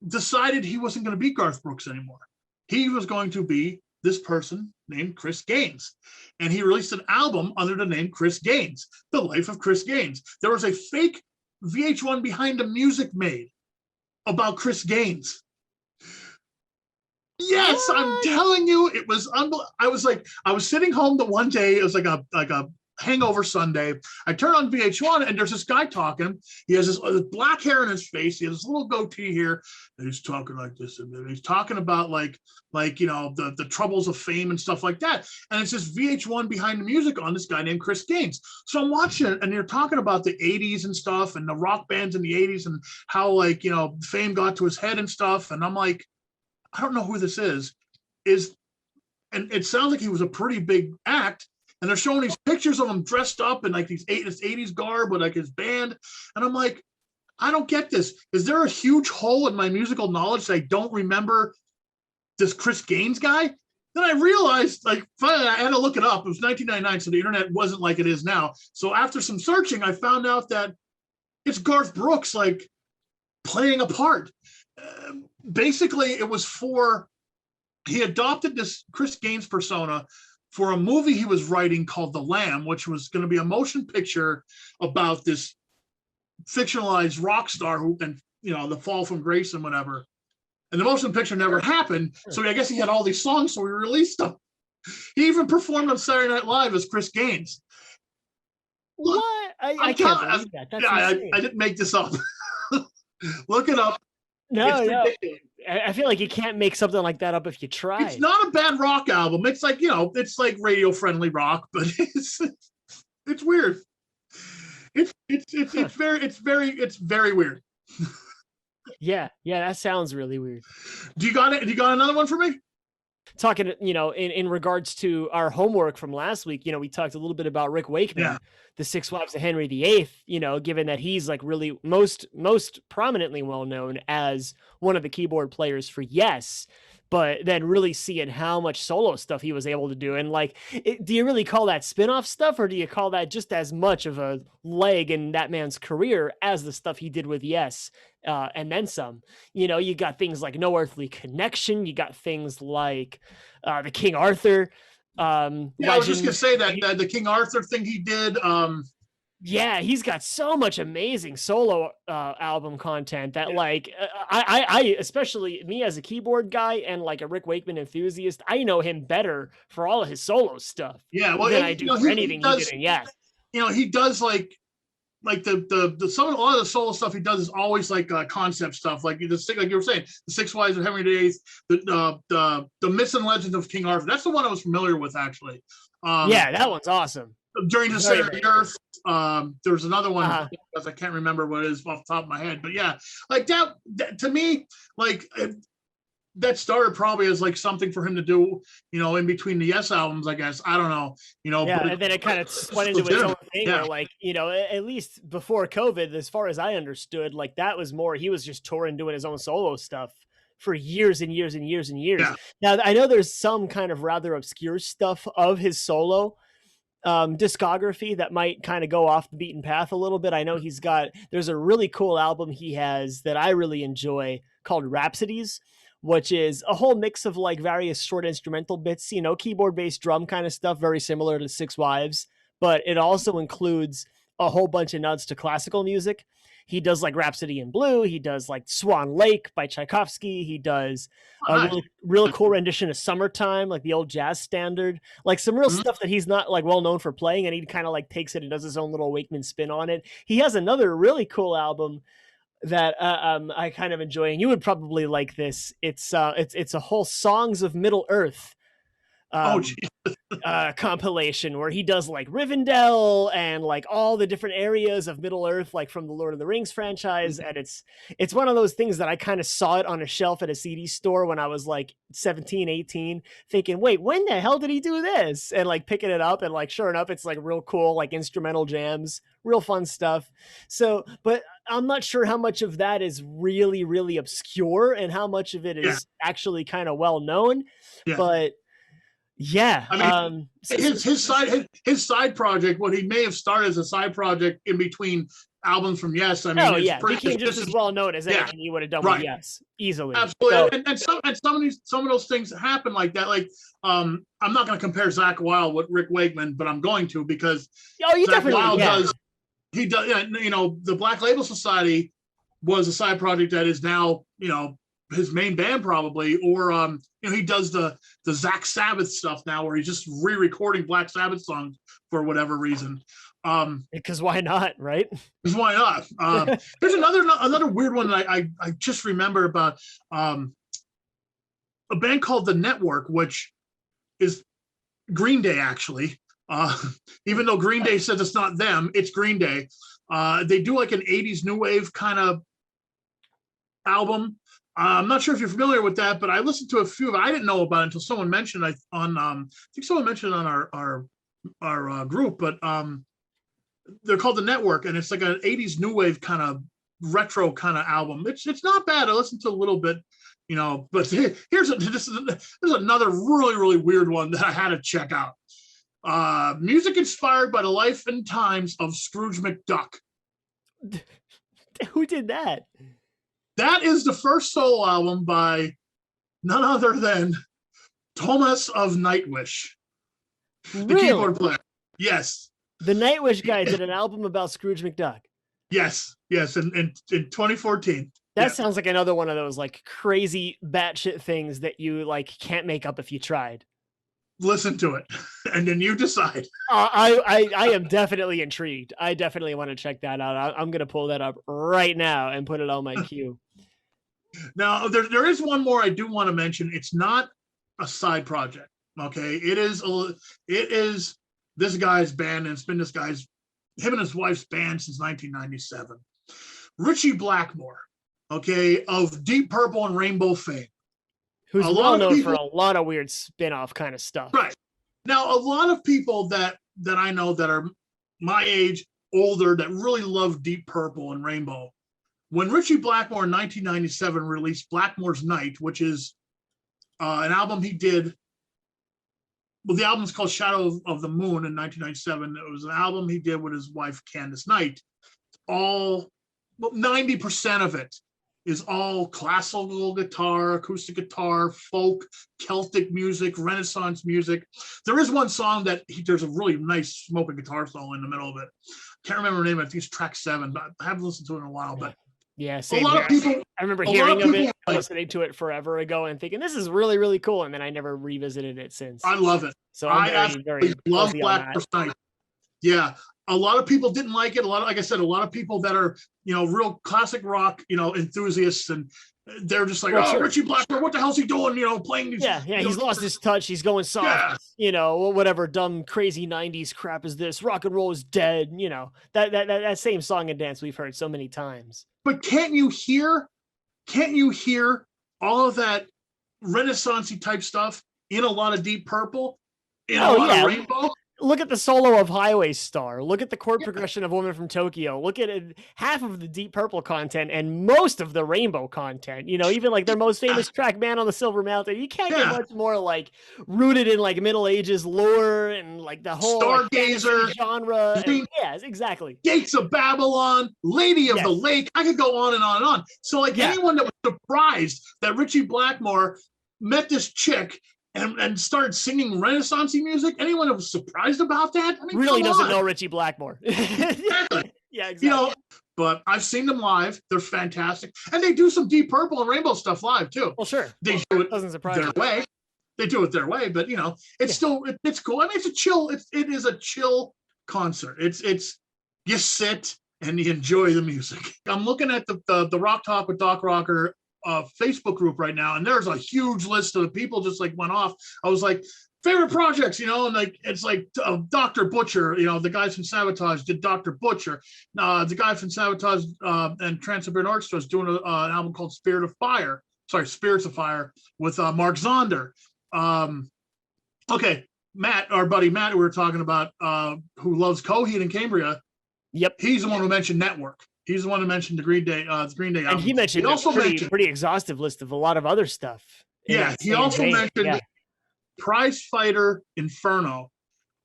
decided he wasn't going to be Garth Brooks anymore. He was going to be this person named Chris Gaines. And he released an album under the name Chris Gaines, The Life of Chris Gaines. There was a fake VH1 Behind the Music made about Chris Gaines. Yes, what? I'm telling you, it was I was sitting home the one day, it was like a hangover Sunday. I turn on VH1 and there's this guy talking. He has this black hair in his face. He has this little goatee here. And he's talking like this. And he's talking about the troubles of fame and stuff like that. And it's this VH1 Behind the Music on this guy named Chris Gaines. So I'm watching it and they're talking about the 80s and stuff and the rock bands in the 80s and how fame got to his head and stuff. And I'm like, I don't know who this is. And it sounds like he was a pretty big act. And they're showing these pictures of him dressed up in like this 80s garb with like his band. And I'm like, I don't get this. Is there a huge hole in my musical knowledge that I don't remember this Chris Gaines guy? then I realized, like, finally, I had to look it up. It was 1999, so the internet wasn't like it is now. So after some searching, I found out that it's Garth Brooks, like, playing a part. Basically, it was he adopted this Chris Gaines persona for a movie he was writing called The Lamb, which was going to be a motion picture about this fictionalized rock star who, and the fall from grace and whatever. And the motion picture never happened. So I guess he had all these songs, so we released them. He even performed on Saturday Night Live as Chris Gaines. What? I can't believe that. That's insane. I didn't make this up. Look it up. No. I feel like you can't make something like that up if you try. It's not a bad rock album. It's like, it's like radio friendly rock, but it's weird. It's very weird. Yeah, that sounds really weird. Do you got it? Do you got another one for me? Talking, in regards to our homework from last week, we talked a little bit about Rick Wakeman, the Six Wives of Henry VIII, given that he's like really most prominently well known as one of the keyboard players for Yes, but then really seeing how much solo stuff he was able to do. And like, do you really call that spin-off stuff, or do you call that just as much of a leg in that man's career as the stuff he did with Yes, and then some? You got things like No Earthly Connection. You got things like the King Arthur. I was just gonna say that the King Arthur thing he did. Yeah, he's got so much amazing solo album content that like I especially me as a keyboard guy and like a Rick Wakeman enthusiast, I know him better for all of his solo stuff. Yeah, well, than I do for anything he did in Yes. He does like the some a lot of the solo stuff he does is always like concept stuff, like you were saying, the Six Wives of Henry VIII, the myths and legends of King Arthur. That's the one I was familiar with actually. Yeah, that one's awesome. During the Center of the Earth, there's another one because I can't remember what it is off the top of my head, but yeah, like that to me, like that started probably as like something for him to do, in between the Yes albums, I guess. I don't know, Yeah, and then it kind of went into its own thing where like, at least before COVID, as far as I understood, like that was more, he was just touring, doing his own solo stuff for years and years and years and years. Yeah. Now, I know there's some kind of rather obscure stuff of his solo discography that might kind of go off the beaten path a little bit. I know there's a really cool album he has that I really enjoy called Rhapsodies, which is a whole mix of like various short instrumental bits, keyboard based drum kind of stuff, very similar to Six Wives, but it also includes a whole bunch of nods to classical music. He does like Rhapsody in Blue. He does like Swan Lake by Tchaikovsky. He does a really cool rendition of Summertime, like the old jazz standard, like some real stuff that he's not like well known for playing. And he kind of like takes it and does his own little Wakeman spin on it. He has another really cool album that I kind of enjoy, and you would probably like this. It's a whole Songs of Middle Earth compilation where he does like Rivendell and like all the different areas of Middle Earth, like from the Lord of the Rings franchise. And it's one of those things that I kind of saw it on a shelf at a CD store when I was like 17, 18, thinking, wait, when the hell did he do this? And like picking it up, and like sure enough, it's like real cool, like instrumental jams, real fun stuff. So, but I'm not sure how much of that is really, really obscure and how much of it is actually kind of well known. But yeah, I mean, his side project, what he may have started as a side project in between albums from Yes. I mean, became just as well known as anything you would have done with Yes, easily. Absolutely, so, and some of those things happen like that. Like, I'm not going to compare Zakk Wylde with Rick Wakeman, but I'm going to, because Zakk Wylde does. He does, the Black Label Society was a side project that is now, his main band probably, or he does the Zach Sabbath stuff now, where he's just re-recording Black Sabbath songs for whatever reason. Because why not, right? Because why not? There's another weird one that I just remember about a band called The Network, which is Green Day actually. Even though Green Day says it's not them, it's Green Day. They do like an 80s new wave kind of album. I'm not sure if you're familiar with that, but I listened to a few of it. I didn't know about it until someone mentioned it on I think someone mentioned it on our group, but they're called The Network, and it's like an 80s new wave kind of retro kind of album. It's not bad. I listened to a little bit. But this is another really weird one that I had to check out. Music inspired by the life and times of Scrooge McDuck. Who did that? That is the first solo album by none other than Thomas of Nightwish. Really? The keyboard player. Yes. The Nightwish guy did an album about Scrooge McDuck. Yes, in 2014. That sounds like another one of those like crazy batshit things that you like can't make up if you tried. Listen to it, and then you decide. I am definitely intrigued. I definitely want to check that out. I'm going to pull that up right now and put it on my queue. Now, there is one more I do want to mention. It's not a side project. Okay, it is this guy's band, and it's been him and his wife's band since 1997. Richie Blackmore, okay, of Deep Purple and Rainbow fame. Who's well known for a lot of weird spin-off kind of stuff. Right. Now, a lot of people that I know that are my age, older, that really love Deep Purple and Rainbow. When Richie Blackmore in 1997 released Blackmoores Knight, which is an album he did. Well, the album's called Shadow of the Moon in 1997. It was an album he did with his wife, Candace Knight. 90% of it is all classical guitar, acoustic guitar, folk, Celtic music, Renaissance music. There is one song there's a really nice smoking guitar solo in the middle of it. Can't remember the name. I think it's track 7, but I haven't listened to it in a while. But yeah, same here. I remember hearing of it, listening to it forever ago, and thinking this is really cool, and then I never revisited it since. I love it. So I very love Blackmoores Knight. Yeah, a lot of people didn't like it. Like I said, a lot of people that are real classic rock enthusiasts, and they're just like, sure. Richie Blackmore, what the hell's he doing? Playing these. Yeah, he's lost his touch. He's going soft. Yeah. Whatever dumb crazy '90s crap is this? Rock and roll is dead. That same song and dance we've heard so many times. But can't you hear all of that Renaissance-y type stuff in a lot of Deep Purple, in a lot of Rainbow? Look at the solo of Highway Star. Look at the chord progression of Woman from Tokyo. Look at it, half of the Deep Purple content and most of the Rainbow content. Even like their most famous track, Man on the Silver Mountain. You can't get much more like rooted in like Middle Ages lore and like the whole Stargazer like, genre. Yes, exactly. Gates of Babylon, Lady of the Lake. I could go on and on and on. So like anyone that was surprised that Richie Blackmore met this chick and started singing Renaissance-y music. Anyone that was surprised about that? I mean, really doesn't know Richie Blackmore. Exactly. Yeah, exactly. But I've seen them live. They're fantastic. And they do some Deep Purple and Rainbow stuff live too. Well, sure. They do it doesn't surprise their way. They do it their way, but it's still it's cool. I mean, it's a chill, it is a chill concert. It's you sit and you enjoy the music. I'm looking at the Rock Talk with DocRocker Facebook group right now, and there's a huge list of the people just like went off. I was like, favorite projects, and like it's like Dr. Butcher, the guys from Sabotage did Dr. Butcher. The guy from Sabotage and Trans-Siberian Orchestra is doing an album called Spirits of Fire with Mark Zonder. Okay, Matt, our buddy Matt, who we were talking about, who loves Coheed and Cambria. Yep, he's the one who mentioned Network. He's the one who mentioned the Green Day album. And he mentioned pretty exhaustive list of a lot of other stuff. Yeah, he also mentioned Prize Fighter Inferno,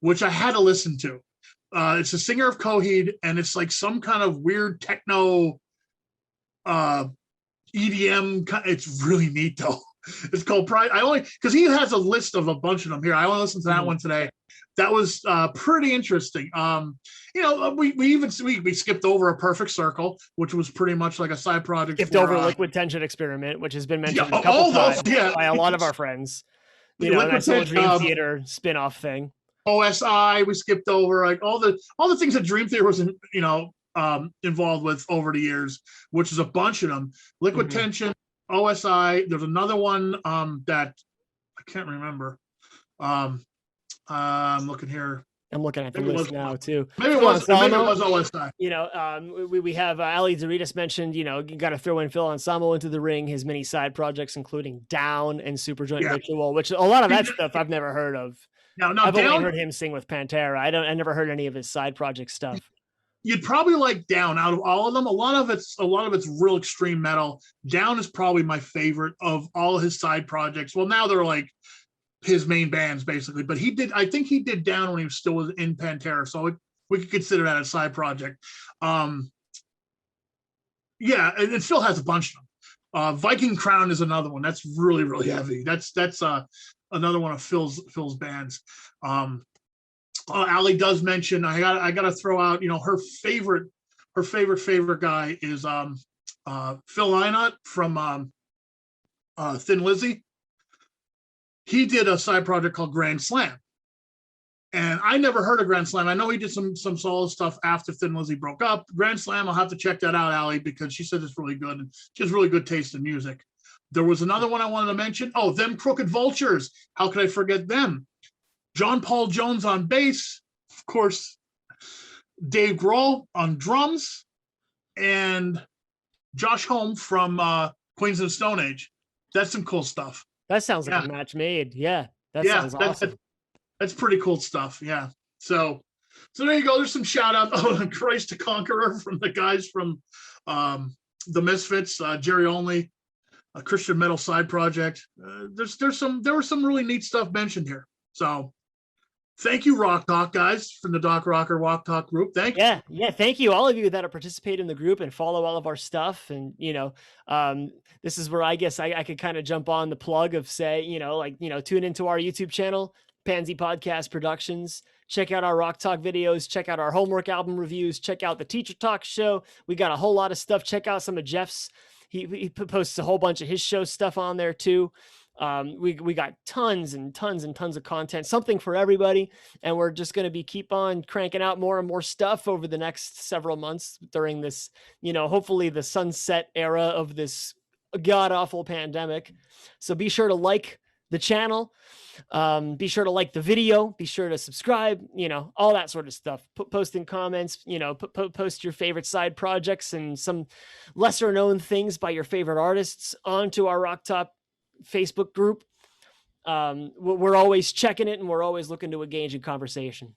which I had to listen to. It's a singer of Coheed, and it's like some kind of weird techno EDM. It's really neat though. It's called Prize. Because he has a list of a bunch of them here. I only listened to that one today. That was pretty interesting. We skipped over A Perfect Circle, which was pretty much like a side project. Skipped over Liquid Tension Experiment, which has been mentioned a couple times by a lot of our friends. That whole Dream Theater spin-off thing. OSI, we skipped over like all the things that Dream Theater was involved with over the years, which is a bunch of them. Liquid Tension, OSI. There's another one that I can't remember. I'm looking here. I'm looking at the list now too. Maybe it was OSI. We have Ali Doritas mentioned. You got to throw in Phil Anselmo into the ring. His many side projects, including Down and Superjoint Ritual, which a lot of that stuff I've never heard of. Now I've only heard him sing with Pantera. I never heard any of his side project stuff. you'd probably like Down. Out of all of them, a lot of it's real extreme metal. Down is probably my favorite of all of his side projects. Well, now they're like his main bands basically, but I think he did Down when he was still in Pantera, so we could consider that a side project. Yeah, and it still has a bunch of them. Viking Crown is another one that's really, really heavy. That's another one of Phil's bands. Allie does mention, I gotta throw out, her favorite guy is Phil Lynott from Thin Lizzy. He did a side project called Grand Slam, and I never heard of Grand Slam. I know he did some solo stuff after Thin Lizzy broke up. Grand Slam, I'll have to check that out, Allie, because she said it's really good and she has really good taste in music. There was another one I wanted to mention. Oh, Them Crooked Vultures. How could I forget them? John Paul Jones on bass, of course, Dave Grohl on drums, and Josh Homme from Queens of the Stone Age. That's some cool stuff. That sounds like a match made. Yeah, that sounds awesome. That's pretty cool stuff. Yeah. So there you go. There's some shout out. Oh, Christ the Conqueror from the guys from the Misfits, Jerry Only, a Christian metal side project. There was some really neat stuff mentioned here. So thank you, Rock Talk guys from the DocRocker Walk Talk group. Thank you. Yeah. Thank you, all of you that are participating in the group and follow all of our stuff. And this is where I guess I could kind of jump on the plug of say, tune into our YouTube channel, Pansy Podcast Productions. Check out our Rock Talk videos. Check out our homework album reviews. Check out the Teacher Talk show. We got a whole lot of stuff. Check out some of Jeff's. He posts a whole bunch of his show stuff on there too. We got tons and tons and tons of content, something for everybody. And we're just going to keep on cranking out more and more stuff over the next several months during this, hopefully the sunset era of this god awful pandemic. So be sure to like the channel. Be sure to like the video, be sure to subscribe, all that sort of stuff. Post in comments, post your favorite side projects and some lesser known things by your favorite artists onto our Rock Top Facebook group. We're always checking it and we're always looking to engage in conversation.